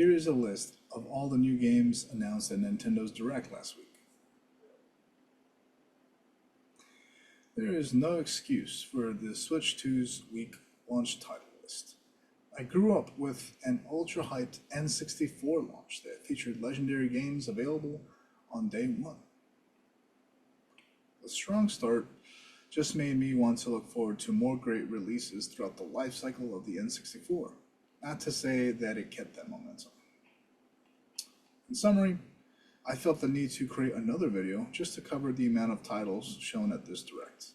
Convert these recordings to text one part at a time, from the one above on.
Here is a list of all the new games announced at Nintendo's Direct last week. There is no excuse for the Switch 2's week launch title list. I grew up with an ultra hyped N64 launch that featured legendary games available on day one. The strong start just made me want to look forward to more great releases throughout the life cycle of the N64. Not to say that it kept that momentum. In summary, I felt the need to create another video just to cover the amount of titles shown at this Direct.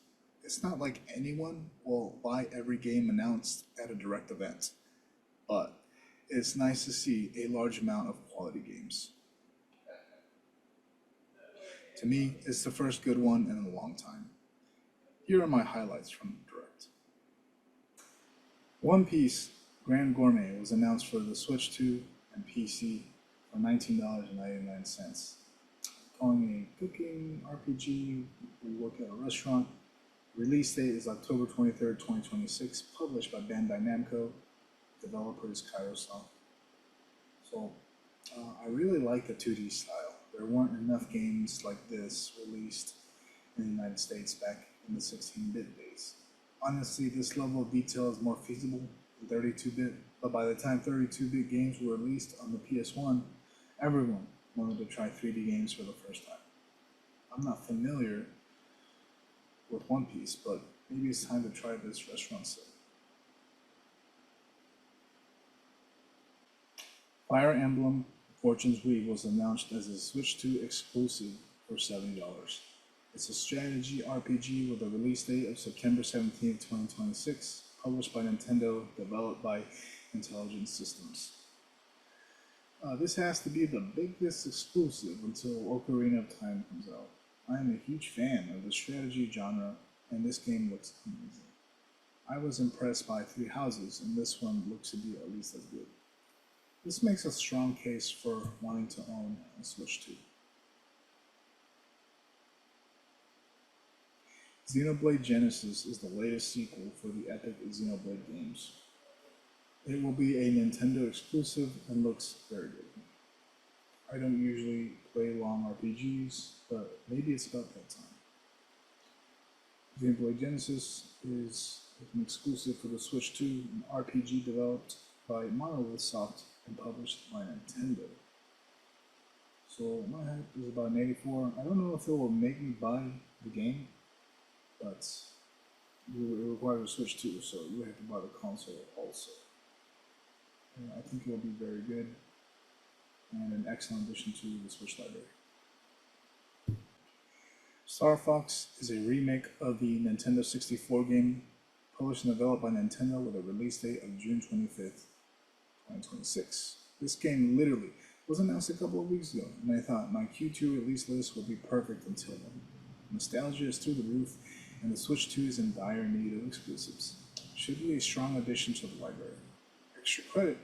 It's not like anyone will buy every game announced at a Direct event, but it's nice to see a large amount of quality games. To me, it's the first good one in a long time. Here are my highlights from the Direct. One Piece Grand Gourmet was announced for the Switch 2 and PC for $19.99. Calling a cooking RPG, we work at a restaurant. Release date is October 23rd, 2026, published by Bandai Namco, developers Kairosoft. So, I really like the 2D style. There weren't enough games like this released in the United States back in the 16-bit days. Honestly, this level of detail is more feasible in 32-bit, but by the time 32-bit games were released on the PS1, everyone wanted to try 3D games for the first time. I'm not familiar with One Piece, but maybe it's time to try this restaurant set. Fire Emblem Fortune's Weave was announced as a Switch 2 exclusive for $70. It's a strategy RPG with a release date of September 17, 2026, published by Nintendo, developed by Intelligent Systems. This has to be the biggest exclusive until Ocarina of Time comes out. I am a huge fan of the strategy genre, and this game looks amazing. I was impressed by Three Houses, and this one looks to be at least as good. This makes a strong case for wanting to own a Switch 2. Xenoblade Genesis is the latest sequel for the epic Xenoblade games. It will be a Nintendo exclusive and looks very good. I don't usually play long RPGs, but maybe it's about that time. Xenoblade Genesis is an exclusive for the Switch 2, an RPG developed by Monolith Soft and published by Nintendo. So my hype is about an 84. I don't know if it will make me buy the game, but it requires a Switch 2, so you have to buy the console also. And I think it will be very good and an excellent addition to the Switch library. Star Fox is a remake of the Nintendo 64 game, published and developed by Nintendo with a release date of June 25th, 2026. This game literally was announced a couple of weeks ago, and I thought my Q2 release list would be perfect until then. Nostalgia is through the roof, and the Switch 2 is in dire need of exclusives. Should be a strong addition to the library. Extra credit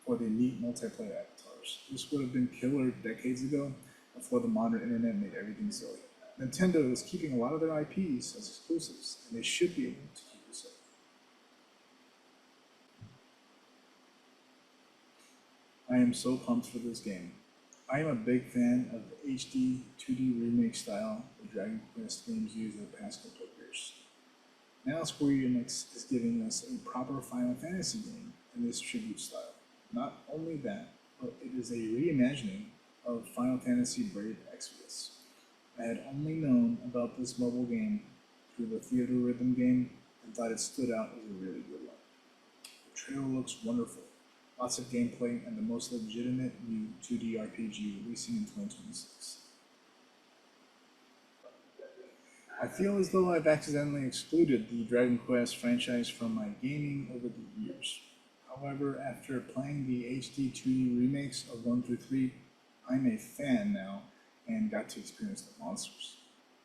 for the neat multiplayer avatars. This would have been killer decades ago, before the modern internet made everything silly. Nintendo is keeping a lot of their IPs as exclusives, and they should be able to keep this up. I am so pumped for this game. I am a big fan of the HD 2D remake style the Dragon Quest games use in the past couple of years. Now Square Enix is giving us a proper Final Fantasy game in this tribute style. Not only that, but it is a reimagining of Final Fantasy Brave Exvius. I had only known about this mobile game through the Theater Rhythm game and thought it stood out as a really good one. The trailer looks wonderful, lots of gameplay, and the most legitimate new 2D RPG releasing in 2026. I feel as though I've accidentally excluded the Dragon Quest franchise from my gaming over the years. However, after playing the HD 2D remakes of 1 through 3, I'm a fan now and got to experience the monsters.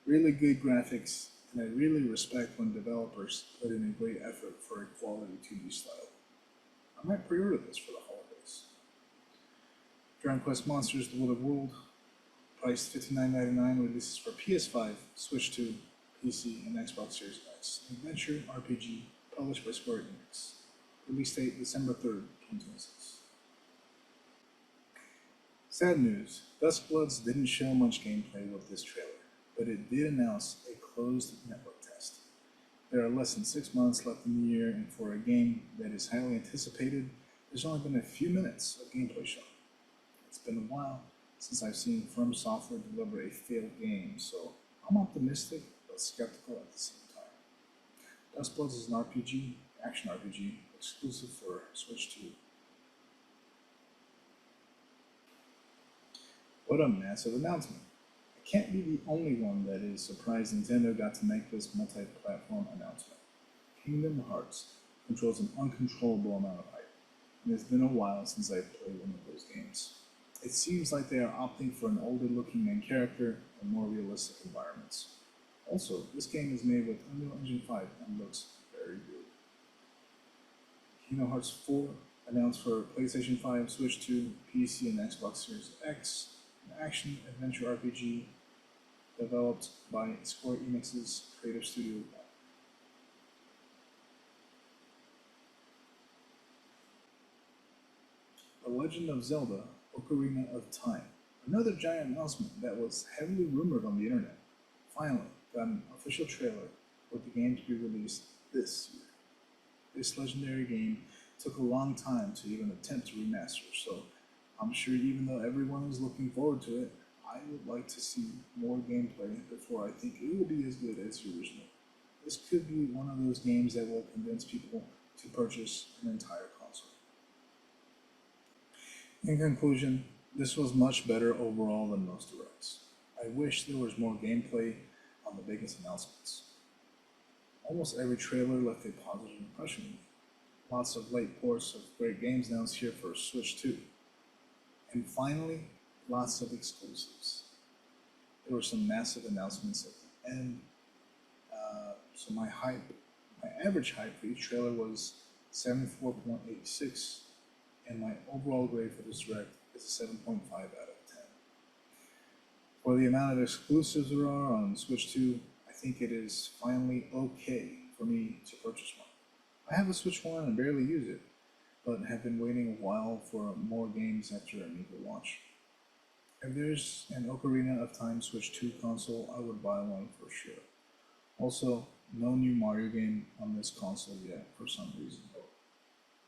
Really good graphics, and I really respect when developers put in a great effort for a quality 2D style. I might pre-order this for the holidays. Dragon Quest Monsters: The Wood World, priced $59.99, releases for PS5, Switch 2, PC, and Xbox Series X. An adventure RPG published by Square Enix. Release date December 3rd, 2026. Sad news, Duskbloods didn't show much gameplay with this trailer, but it did announce a closed network test. There are less than 6 months left in the year, and for a game that is highly anticipated, there's only been a few minutes of gameplay shown. It's been a while since I've seen From Software deliver a failed game, so I'm optimistic but skeptical at the same time. Duskbloods is an RPG, action RPG, exclusive for Switch 2. What a massive announcement! I can't be the only one that is surprised Nintendo got to make this multi-platform announcement. Kingdom Hearts controls an uncontrollable amount of hype, and it's been a while since I've played one of those games. It seems like they are opting for an older looking main character and more realistic environments. Also, this game is made with Unreal Engine 5 and looks very good. Kingdom Hearts 4 announced for PlayStation 5, Switch 2, PC, and Xbox Series X, an action adventure RPG developed by Square Enix's creative studio. The Legend of Zelda Ocarina of Time, another giant announcement that was heavily rumored on the internet, finally got an official trailer with the game to be released this year. This legendary game took a long time to even attempt to remaster, so I'm sure even though everyone is looking forward to it, I would like to see more gameplay before I think it will be as good as the original. This could be one of those games that will convince people to purchase an entire console. In conclusion, this was much better overall than most directs. I wish there was more gameplay on the biggest announcements. Almost every trailer left a positive impression on me. Lots of late ports of great games announced here for Switch 2. And finally, lots of exclusives. There were some massive announcements at the end. So my average hype for each trailer was 74.86, and my overall grade for this direct is a 7.5 out of 10. For the amount of exclusives there are on Switch 2, I think it is finally okay for me to purchase one. I have a Switch 1 and barely use it, but have been waiting a while for more games after Amiibo launch. If there's an Ocarina of Time Switch 2 console, I would buy one for sure. Also, no new Mario game on this console yet for some reason.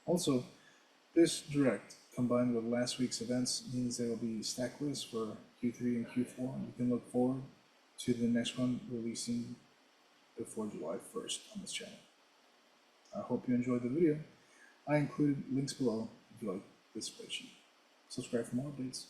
Also, this direct combined with last week's events means there will be stack lists for Q3 and Q4, and you can look forward to the next one releasing before July 1st on this channel. I hope you enjoyed the video. I included links below if you like this spreadsheet. Subscribe for more updates.